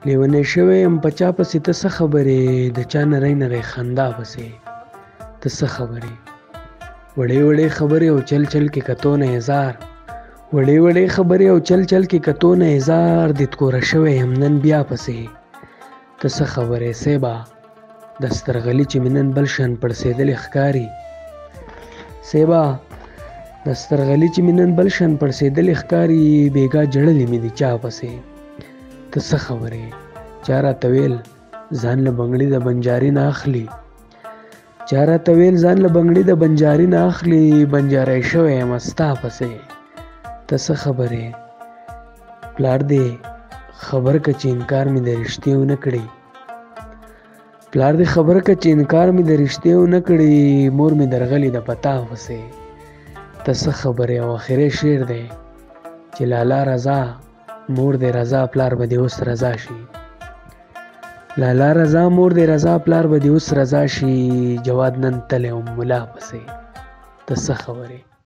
لیونی شوی یم په چا پسې ته څه خبرې د چا نری نری خندا پسې ته څه خبرې وړې وړې خبرې او چل چل کې کتو نه هزار وړې وړې خبرې او چل چل کې کتو نه هزار د تکوره شوی یم نن بیا پسې ته څه خبرې سیبا د سترغلي چې مې نن بل شان پړسېدلې ښکاري سیبا د سترغلي چې مې نن بل شان پړسېدلې ښکاري بېګا جړلې مې د چا پسې ته څه خبرې چا راته ویل ځان له بنګړي د بنجاري نه اخلي چا راته ویل ځان له بنګړي د بنجاري نه اخلي بنجاری شوی یم ستا پسې ته څه خبرې پلار دې خبر که چې انکار مې د رښتیا ونه کړي پلار دې خبر که چې انکار مې د رښتیا ونه کړي مور مې درغلې د پتا پسې ته څه خبرې او اخري شعر دی چې لالا رضا مور دې رضا پلار به دې اوس رضا شي لالا رضا مور دې رضا پلار به دې اوس رضا شي جواد نن تلی ملا پسې ته څه خبرې